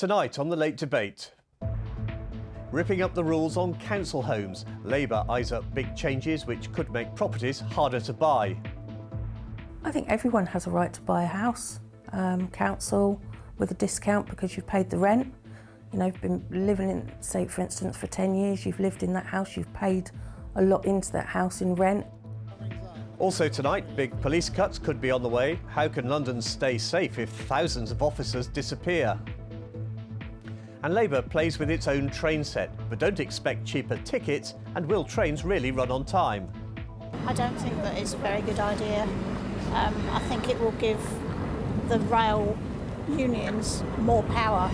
Tonight on the Late Debate. Ripping up the rules on council homes. Labour eyes up big changes which could make properties harder to buy. I think everyone has a right to buy a house. Council with a discount because you've paid the rent. You know, you've been living in, say for instance, for 10 years, you've lived in that house, you've paid a lot into that house in rent. Also tonight, big police cuts could be on the way. How can London stay safe if thousands of officers disappear? And Labour plays with its own train set, but don't expect cheaper tickets, and will trains really run on time? I don't think that it's a very good idea. I think it will give the rail unions more power.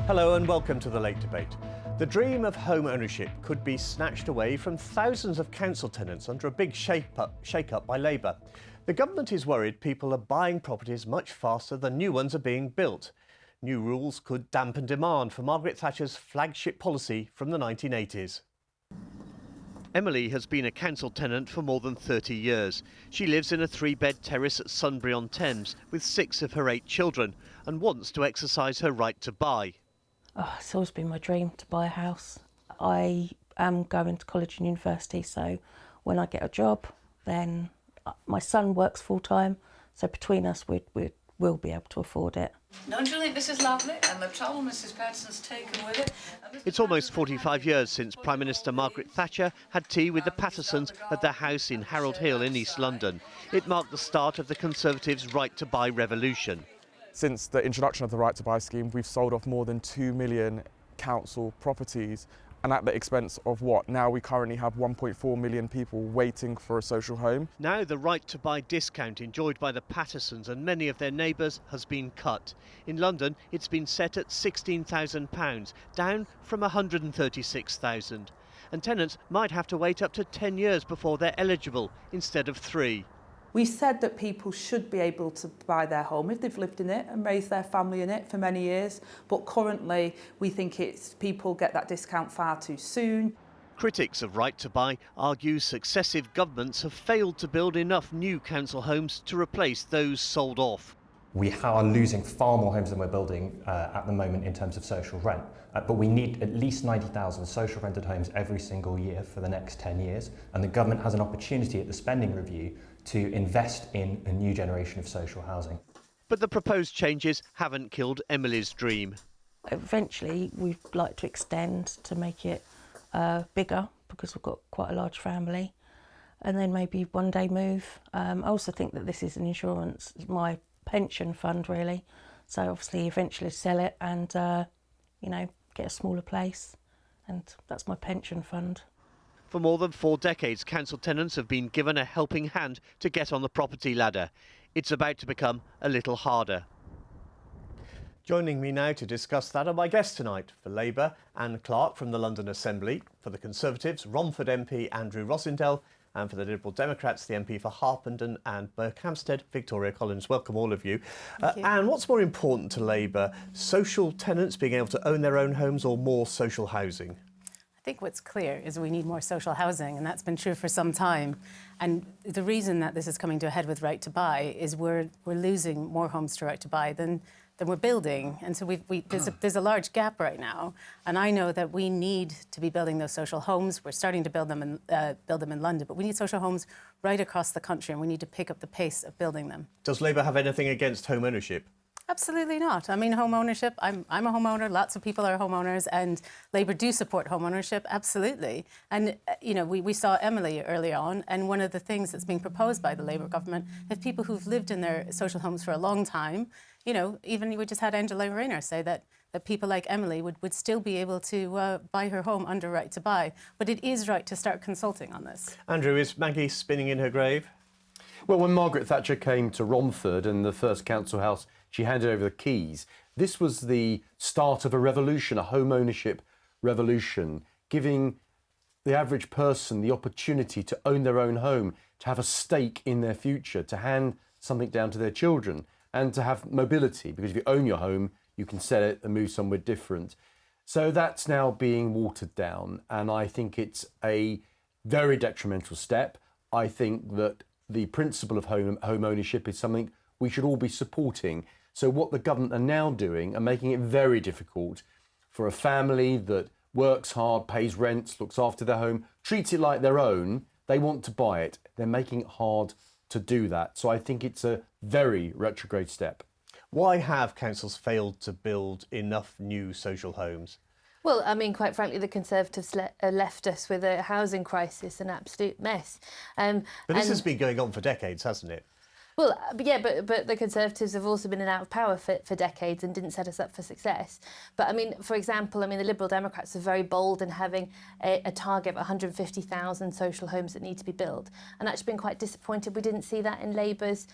Hello and welcome to the Late Debate. The dream of home ownership could be snatched away from thousands of council tenants under a big shake-up by Labour. The government is worried people are buying properties much faster than new ones are being built. New rules could dampen demand for Margaret Thatcher's flagship policy from the 1980s. Emily has been a council tenant for more than 30 years. She lives in a 3-bed terrace at Sunbury-on-Thames with 6 of her 8 children and wants to exercise her right to buy. Oh, it's always been my dream to buy a house. I am going to college and university, so when I get a job, then my son works full-time, so between us we'll be able to afford it. Don't you think this is lovely? And the trouble Mrs Patterson's taken with it. It's almost 45 years since Prime Minister Margaret Thatcher had tea with the Pattersons at their house in Harold Hill in East London. It marked the start of the Conservatives' right to buy revolution. Since the introduction of the Right to Buy scheme, we've sold off more than 2 million council properties, and at the expense of what? Now we currently have 1.4 million people waiting for a social home. Now the Right to Buy discount enjoyed by the Pattersons and many of their neighbours has been cut. In London, it's been set at £16,000, down from £136,000. And tenants might have to wait up to 10 years before they're eligible, instead of 3. We said that people should be able to buy their home if they've lived in it and raised their family in it for many years. But currently, we think people get that discount far too soon. Critics of Right to Buy argue successive governments have failed to build enough new council homes to replace those sold off. We are losing far more homes than we're building at the moment in terms of social rent. But we need at least 90,000 social rented homes every single year for the next 10 years. And the government has an opportunity at the spending review to invest in a new generation of social housing. But the proposed changes haven't killed Emily's dream. Eventually, we'd like to extend to make it bigger because we've got quite a large family, and then maybe one day move. I also think that this is an insurance, my pension fund really. So obviously eventually sell it and, get a smaller place, and that's my pension fund. For more than 4 decades, council tenants have been given a helping hand to get on the property ladder. It's about to become a little harder. Joining me now to discuss that are my guests tonight. For Labour, Anne Clark from the London Assembly. For the Conservatives, Romford MP Andrew Rossendale. And for the Liberal Democrats, the MP for Harpenden and Berkhamsted, Victoria Collins. Welcome all of you. Anne, what's more important to Labour, social tenants being able to own their own homes or more social housing? I think what's clear is we need more social housing, and that's been true for some time. And the reason that this is coming to a head with Right to Buy is we're losing more homes to Right to Buy than we're building. And so there's a large gap right now. And I know that we need to be building those social homes. We're starting to build them in London, but we need social homes right across the country, and we need to pick up the pace of building them. Does Labour have anything against home ownership? Absolutely not. I mean, home ownership, I'm a homeowner, lots of people are homeowners, and Labour do support home ownership, absolutely. And, we saw Emily early on, and one of the things that's being proposed by the Labour government is people who've lived in their social homes for a long time, even we just had Angela Rayner say that people like Emily would still be able to buy her home under Right to Buy. But it is right to start consulting on this. Andrew, is Maggie spinning in her grave? Well, when Margaret Thatcher came to Romford and the first council house, she handed over the keys. This was the start of a revolution, a home ownership revolution, giving the average person the opportunity to own their own home, to have a stake in their future, to hand something down to their children, and to have mobility, because if you own your home, you can sell it and move somewhere different. So that's now being watered down, and I think it's a very detrimental step. I think that the principle of home ownership is something we should all be supporting. So what the government are now doing are making it very difficult for a family that works hard, pays rents, looks after their home, treats it like their own. They want to buy it. They're making it hard to do that. So I think it's a very retrograde step. Why have councils failed to build enough new social homes? Well, I mean, quite frankly, the Conservatives left us with a housing crisis, an absolute mess. But this has been going on for decades, hasn't it? Well, yeah, but the Conservatives have also been in and out of power for decades and didn't set us up for success. But I mean, for example, I mean, the Liberal Democrats are very bold in having a target of 150,000 social homes that need to be built. And actually been quite disappointed we didn't see that in Labour's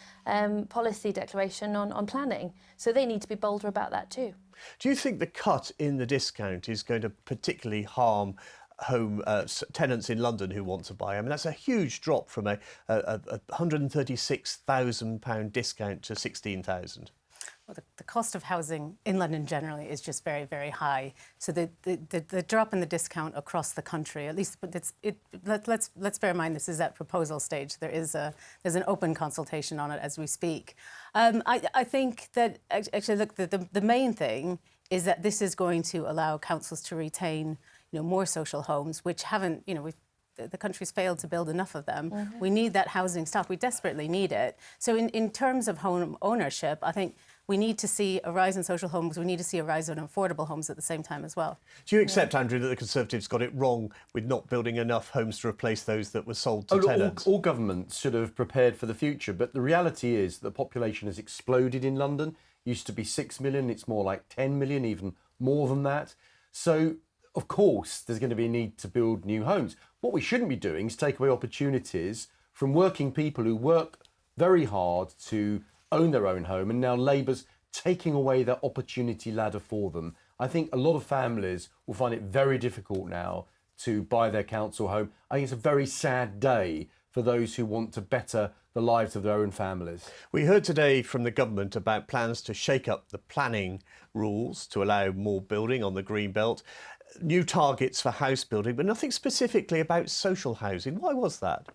policy declaration on planning. So they need to be bolder about that too. Do you think the cut in the discount is going to particularly harm home tenants in London who want to buy? I mean, that's a huge drop from a £136,000 discount to £16,000. Well, the cost of housing in London generally is just very, very high. So the drop in the discount across the country, at least let's bear in mind this is at proposal stage. There's an open consultation on it as we speak. I think that actually, look, the main thing is that this is going to allow councils to retain more social homes, which haven't, the country's failed to build enough of them. Mm-hmm. We need that housing stock. We desperately need it. So in terms of home ownership, I think we need to see a rise in social homes. We need to see a rise in affordable homes at the same time as well. Do you accept, Andrew, that the Conservatives got it wrong with not building enough homes to replace those that were sold to tenants? All governments should have prepared for the future, but the reality is the population has exploded in London. It used to be 6 million, it's more like 10 million, even more than that. So of course, there's going to be a need to build new homes. What we shouldn't be doing is take away opportunities from working people who work very hard to own their own home, and now Labour's taking away that opportunity ladder for them. I think a lot of families will find it very difficult now to buy their council home. I think it's a very sad day for those who want to better the lives of their own families. We heard today from the government about plans to shake up the planning rules to allow more building on the Green Belt. New targets for house building, but nothing specifically about social housing. Why was that?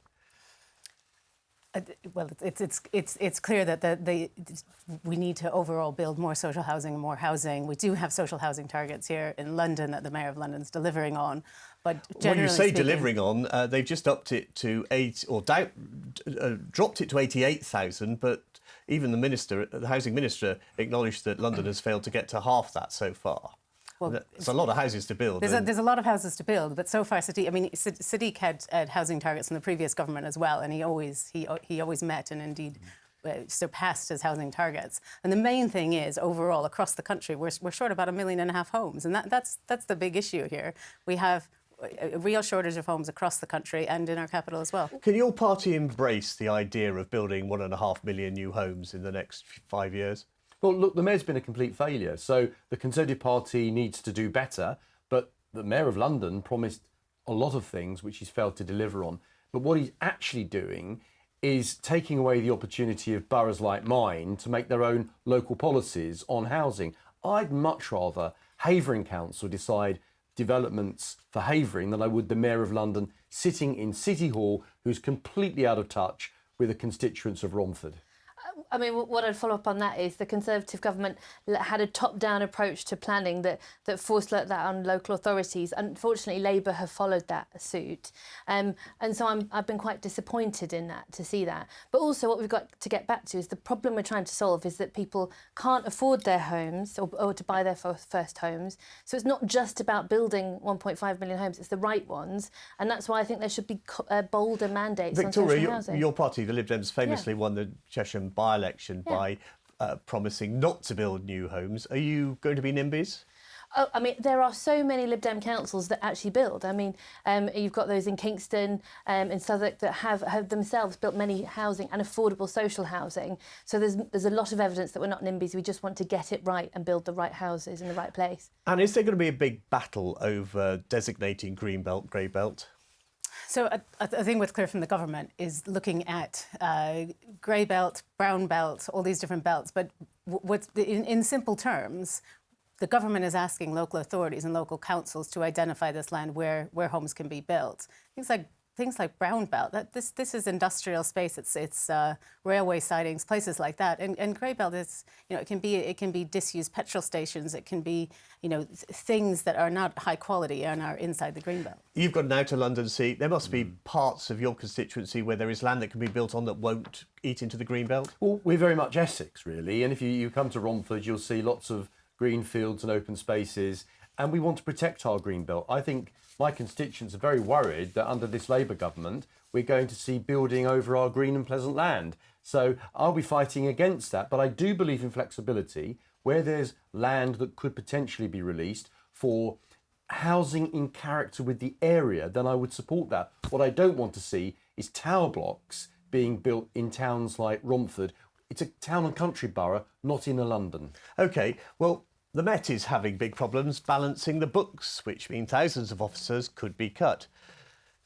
Well, it's clear that we need to overall build more social housing and more housing. We do have social housing targets here in London that the Mayor of London's delivering on. But when you say delivering on, they've just upped it to dropped it to 88,000. But even the housing minister, acknowledged that London has failed to get to half that so far. Well, it's a lot of houses to build. There's a lot of houses to build, but so far, Sadiq had housing targets in the previous government as well, and he always met and indeed surpassed his housing targets. And the main thing is, overall, across the country, we're short about 1.5 million homes, and that's the big issue here. We have a real shortage of homes across the country and in our capital as well. Can your party embrace the idea of building 1.5 million new homes in the next 5 years? Well, look, the Mayor's been a complete failure, so the Conservative Party needs to do better, but the Mayor of London promised a lot of things which he's failed to deliver on. But what he's actually doing is taking away the opportunity of boroughs like mine to make their own local policies on housing. I'd much rather Havering Council decide developments for Havering than I would the Mayor of London sitting in City Hall, who's completely out of touch with the constituents of Romford. I mean, what I'd follow up on that is the Conservative government had a top-down approach to planning that forced that on local authorities. Unfortunately, Labour have followed that suit. And so I've been quite disappointed in that, to see that. But also what we've got to get back to is the problem we're trying to solve is that people can't afford their homes or to buy their first homes. So it's not just about building 1.5 million homes, it's the right ones. And that's why I think there should be bolder mandates on social housing. Your party, the Lib Dems, famously won the Cheshire by-election by promising not to build new homes. Are you going to be NIMBYs? Oh, I mean, there are so many Lib Dem councils that actually build. I mean, you've got those in Kingston, in Southwark, that have themselves built many housing and affordable social housing. So there's a lot of evidence that we're not NIMBYs. We just want to get it right and build the right houses in the right place. And is there going to be a big battle over designating Green Belt, Grey Belt? So a thing what's clear from the government is looking at grey belt, brown belt, all these different belts. But what's in simple terms, the government is asking local authorities and local councils to identify this land where homes can be built. Things like brown belt. This is industrial space. It's railway sidings, places like that. And grey belt is, it can be disused petrol stations. It can be, things that are not high quality and are inside the green belt. You've got an outer London seat. There must be parts of your constituency where there is land that can be built on that won't eat into the green belt. Well, we're very much Essex, really. And if you come to Romford, you'll see lots of green fields and open spaces. And we want to protect our green belt. I think my constituents are very worried that under this Labour government, we're going to see building over our green and pleasant land. So I'll be fighting against that. But I do believe in flexibility where there's land that could potentially be released for housing in character with the area, then I would support that. What I don't want to see is tower blocks being built in towns like Romford. It's a town and country borough, not inner London. OK, well, the Met is having big problems balancing the books, which mean thousands of officers could be cut.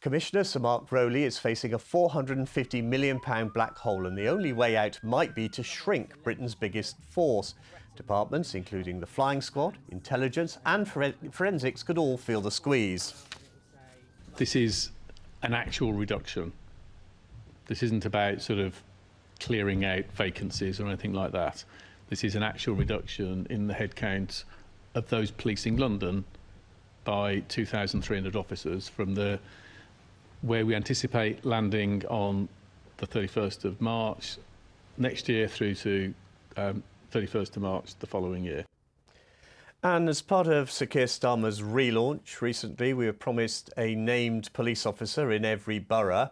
Commissioner Sir Mark Rowley is facing a £450 million black hole, and the only way out might be to shrink Britain's biggest force. Departments, including the Flying Squad, Intelligence and Forensics, could all feel the squeeze. This is an actual reduction. This isn't about sort of clearing out vacancies or anything like that. This is an actual reduction in the headcount of those policing London by 2,300 officers from where we anticipate landing on the 31st of March next year through to 31st of March the following year. And as part of Sir Keir Starmer's relaunch recently, we were promised a named police officer in every borough.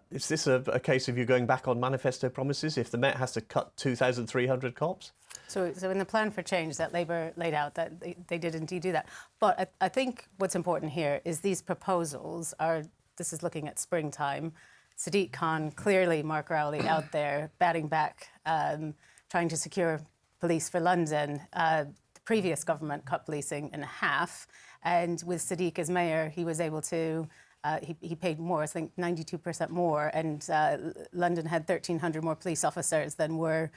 Is this a case of you going back on manifesto promises if the Met has to cut 2,300 cops? So in the plan for change that Labour laid out, that they did indeed do that. But I think what's important here is these proposals are, this is looking at springtime. Sadiq Khan, clearly Mark Rowley out there batting back, trying to secure police for London. The previous government cut policing in half, and with Sadiq as mayor, he was able to, he paid more, I think 92% more, and London had 1,300 more police officers than were,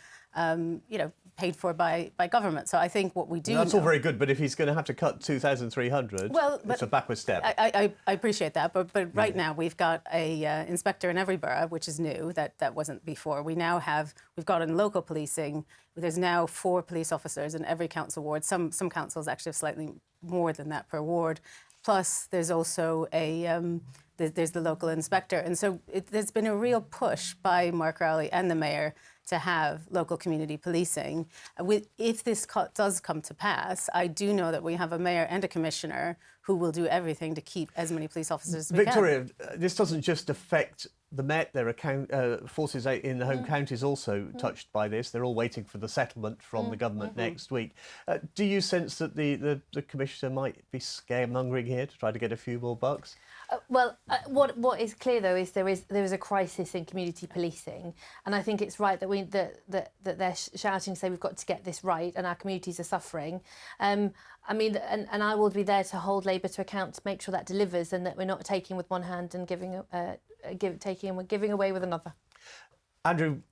paid for by government. So I think what we do That's all very good, but if he's going to have to cut 2,300, it's a backward step. I appreciate that, but right now we've got a inspector in every borough, which is new. That wasn't before. We've got in local policing, there's now 4 police officers in every council ward. Some councils actually have slightly more than that per ward. Plus, there's also there's the local inspector. And so there's been a real push by Mark Rowley and the mayor to have local community policing. If this does come to pass, I do know that we have a mayor and a commissioner who will do everything to keep as many police officers as we Victoria, this doesn't just affect the Met. There are forces in the home counties also touched by this. They're all waiting for the settlement from the government next week. Do you sense that the Commissioner might be scaremongering here to try to get a few more bucks? What is clear though is there is a crisis in community policing, and I think it's right that they're shouting to say we've got to get this right, and our communities are suffering. And I will be there to hold Labour to account to make sure that delivers, and that we're not taking with one hand and giving away with another. Andrew,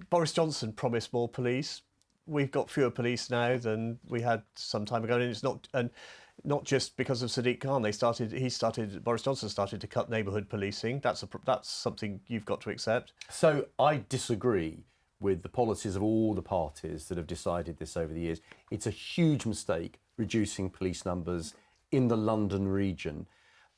Boris Johnson promised more police. We've got fewer police now than we had some time ago, and it's not just because of Sadiq Khan. Boris Johnson started to cut neighbourhood policing. That's something you've got to accept. So I disagree with the policies of all the parties that have decided this over the years. It's a huge mistake reducing police numbers in the London region.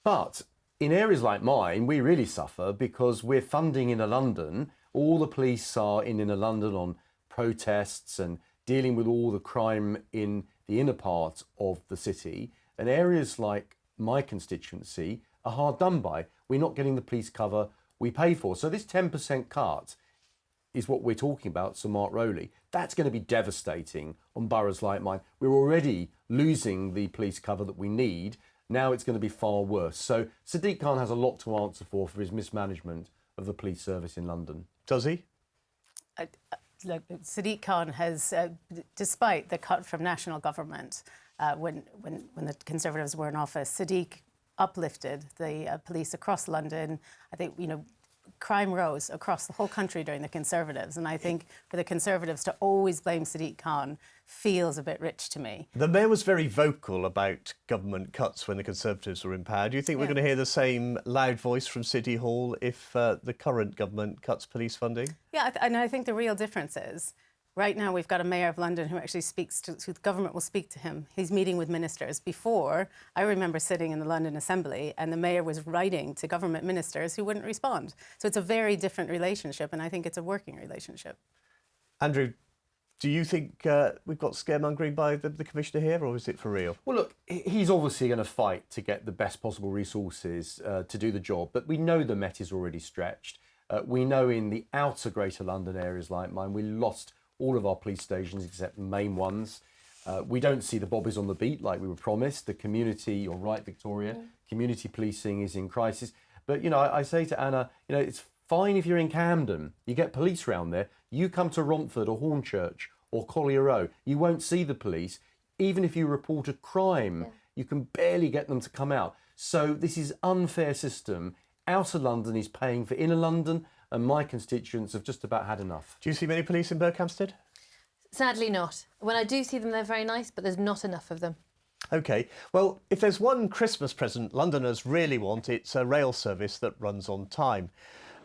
But in areas like mine, we really suffer because we're funding Inner London. All the police are in Inner London on protests and dealing with all the crime in the inner part of the city. And areas like my constituency are hard done by. We're not getting the police cover we pay for. So this 10% cut is what we're talking about, Sir Mark Rowley. That's going to be devastating on boroughs like mine. We're already losing the police cover that we need. Now it's going to be far worse. So Sadiq Khan has a lot to answer for his mismanagement of the police service in London. Does he? Look, Sadiq Khan has, despite the cut from national government when the Conservatives were in office, Sadiq uplifted the police across London. I think, you know, crime rose across the whole country during the Conservatives, and I think for the Conservatives to always blame Sadiq Khan feels a bit rich to me. The Mayor was very vocal about government cuts when the Conservatives were in power. Do you think we're going to hear the same loud voice from City Hall if the current government cuts police funding? Yeah, and I think the real difference is, right now, we've got a Mayor of London who actually speaks to the government will speak to him. He's meeting with ministers. Before, I remember sitting in the London Assembly and the Mayor was writing to government ministers who wouldn't respond. So it's a very different relationship, and I think it's a working relationship. Andrew, do you think we've got scaremongering by the Commissioner here, or is it for real? Well, look, he's obviously going to fight to get the best possible resources to do the job, but we know the Met is already stretched. We know in the outer Greater London areas like mine, we lost all of our police stations except main ones. We don't see the bobbies on the beat like we were promised. The community, you're right, Victoria, community policing is in crisis. But, you know, I say to Anna, you know, it's fine if you're in Camden, you get police around there. You come to Romford or Hornchurch or Collier Row, you won't see the police. Even if you report a crime, you can barely get them to come out. So this is unfair system. Outer London is paying for inner London, and my constituents have just about had enough. Do you see many police in Berkhamsted? Sadly not. When I do see them, they're very nice, but there's not enough of them. OK, well, if there's one Christmas present Londoners really want, it's a rail service that runs on time.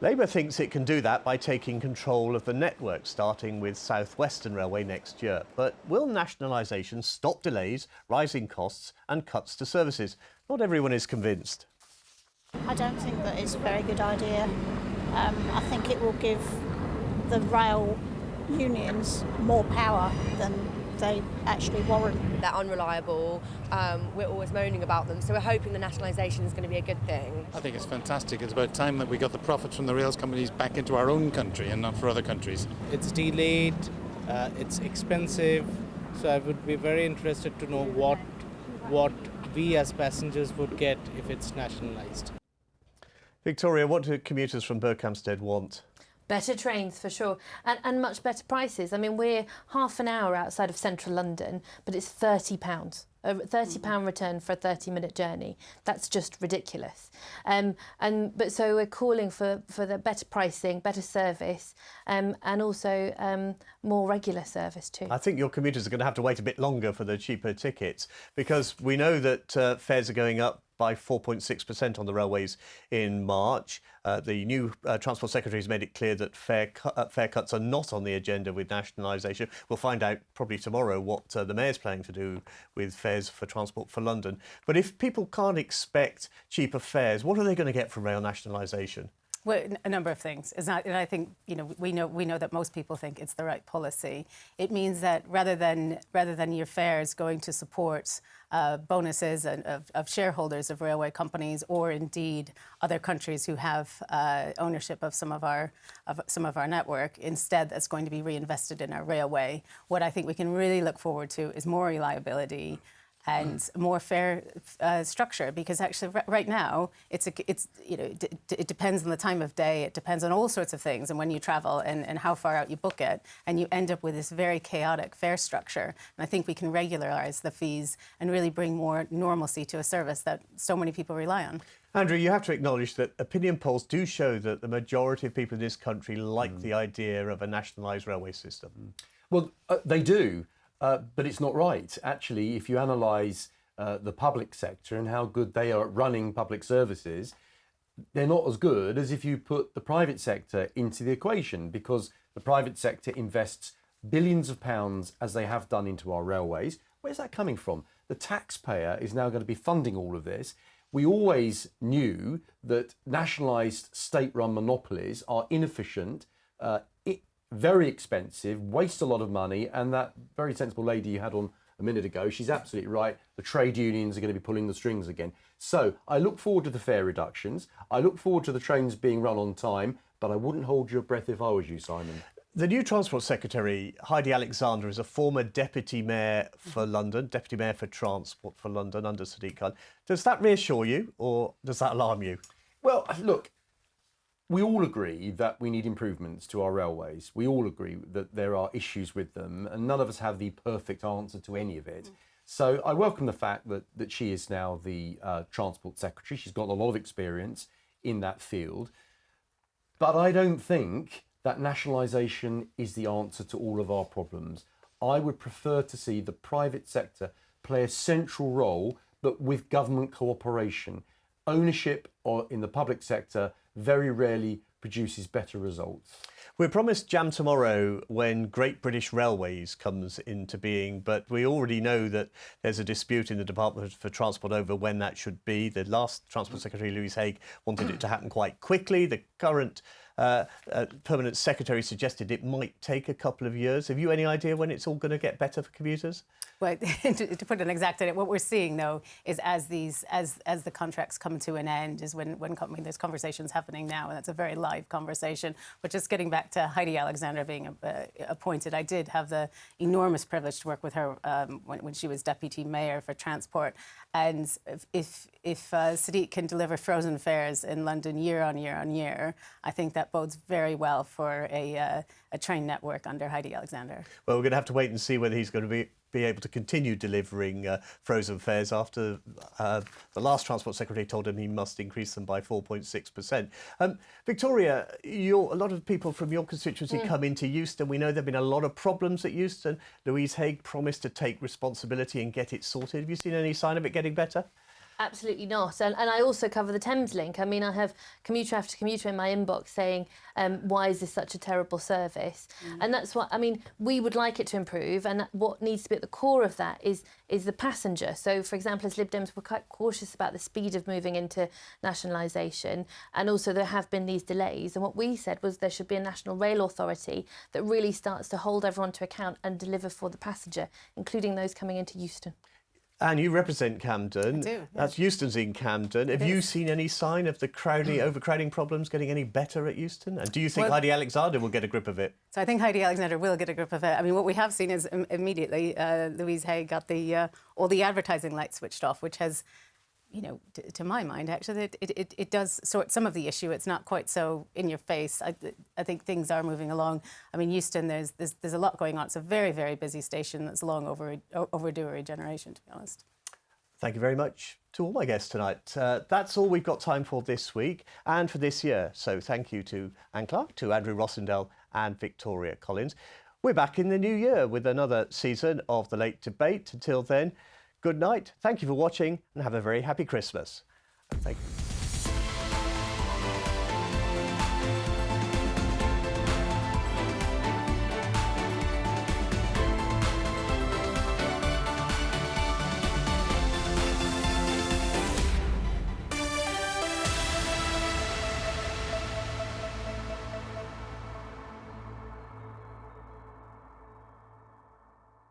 Labour thinks it can do that by taking control of the network, starting with South Western Railway next year. But will nationalisation stop delays, rising costs and cuts to services? Not everyone is convinced. I don't think that it's a very good idea. I think it will give the rail unions more power than they actually warrant. They're unreliable, we're always moaning about them, so we're hoping the nationalisation is going to be a good thing. I think it's fantastic. It's about time that we got the profits from the rails companies back into our own country and not for other countries. It's delayed, it's expensive, so I would be very interested to know what we as passengers would get if it's nationalised. Victoria, what do commuters from Berkhamsted want? Better trains, for sure, and much better prices. I mean, we're half an hour outside of central London, but it's £30. A £30 return for a 30-minute journey. That's just ridiculous. But so we're calling for the better pricing, better service, and also more regular service too. I think your commuters are going to have to wait a bit longer for the cheaper tickets, because we know that fares are going up by 4.6% on the railways in March. The new Transport Secretary has made it clear that fare cuts are not on the agenda with nationalisation. We'll find out probably tomorrow what the Mayor's planning to do with fares for Transport for London. But if people can't expect cheaper fares, what are they going to get from rail nationalisation? Well, a number of things. It's not, and I think we know that most people think it's the right policy. It means that rather than your fares going to support bonuses of shareholders of railway companies, or indeed other countries who have ownership of some of our network, instead that's going to be reinvested in our railway. What I think we can really look forward to is more reliability and more fair structure, because actually right now it depends on the time of day, it depends on all sorts of things, and when you travel and how far out you book it, and you end up with this very chaotic fare structure. And I think we can regularise the fees and really bring more normalcy to a service that so many people rely on. Andrew, you have to acknowledge that opinion polls do show that the majority of people in this country like the idea of a nationalised railway system. Well, they do. But it's not right. Actually, if you analyse the public sector and how good they are at running public services, they're not as good as if you put the private sector into the equation, because the private sector invests billions of pounds, as they have done, into our railways. Where's that coming from? The taxpayer is now going to be funding all of this. We always knew that nationalised state-run monopolies are inefficient, very expensive, waste a lot of money, and that very sensible lady you had on a minute ago, she's absolutely right. The trade unions are going to be pulling the strings again. So I look forward to the fare reductions. I look forward to the trains being run on time, but I wouldn't hold your breath if I was you, Simon. The new Transport Secretary, Heidi Alexander, is a former Deputy Mayor for London, Deputy Mayor for Transport for London under Sadiq Khan. Does that reassure you, or does that alarm you? Well, look, we all agree that we need improvements to our railways. We all agree that there are issues with them, and none of us have the perfect answer to any of it. So I welcome the fact that she is now the Transport Secretary. She's got a lot of experience in that field. But I don't think that nationalisation is the answer to all of our problems. I would prefer to see the private sector play a central role, but with government cooperation. Ownership in the public sector very rarely produces better results. We're promised Jam tomorrow when Great British Railways comes into being, but we already know that there's a dispute in the Department for Transport over when that should be. The last Transport Secretary, Louise Haigh, wanted it to happen quite quickly. The current Permanent Secretary suggested it might take a couple of years. Have you any idea when it's all going to get better for commuters? Well, to put an exact date, what we're seeing though is as the contracts come to an end is when there's conversations happening now, and that's a very live conversation. But just getting back to Heidi Alexander being appointed, I did have the enormous privilege to work with her when she was Deputy Mayor for Transport. And if Sadiq can deliver frozen fares in London year on year on year, I think that bodes very well for a train network under Heidi Alexander. Well, we're going to have to wait and see whether he's going to be able to continue delivering frozen fares after the last Transport Secretary told him he must increase them by 4.6%. Victoria, a lot of people from your constituency come into Euston. We know there have been a lot of problems at Euston. Louise Haigh promised to take responsibility and get it sorted. Have you seen any sign of it getting better? Absolutely not. And I also cover the Thames Link. I mean, I have commuter after commuter in my inbox saying, why is this such a terrible service? And that's what, I mean, we would like it to improve. And what needs to be at the core of that is the passenger. So, for example, as Lib Dems, we're quite cautious about the speed of moving into nationalisation. And also there have been these delays. And what we said was there should be a national rail authority that really starts to hold everyone to account and deliver for the passenger, including those coming into Euston. And you represent Camden. I do, yeah. That's Euston's in Camden. Have you seen any sign of the overcrowding problems getting any better at Euston? And do you think Heidi Alexander will get a grip of it? So I think Heidi Alexander will get a grip of it. I mean, what we have seen is immediately Louise Haigh got all the advertising lights switched off, which has, you know, to my mind, actually, it does sort some of the issue. It's not quite so in your face. I think things are moving along. I mean, Euston, there's a lot going on. It's a very, very busy station that's long overdue a regeneration, to be honest. Thank you very much to all my guests tonight. That's all we've got time for this week and for this year. So thank you to Anne Clark, to Andrew Rossendale and Victoria Collins. We're back in the new year with another season of The Late Debate. Until then, good night, thank you for watching and have a very happy Christmas. And thank you.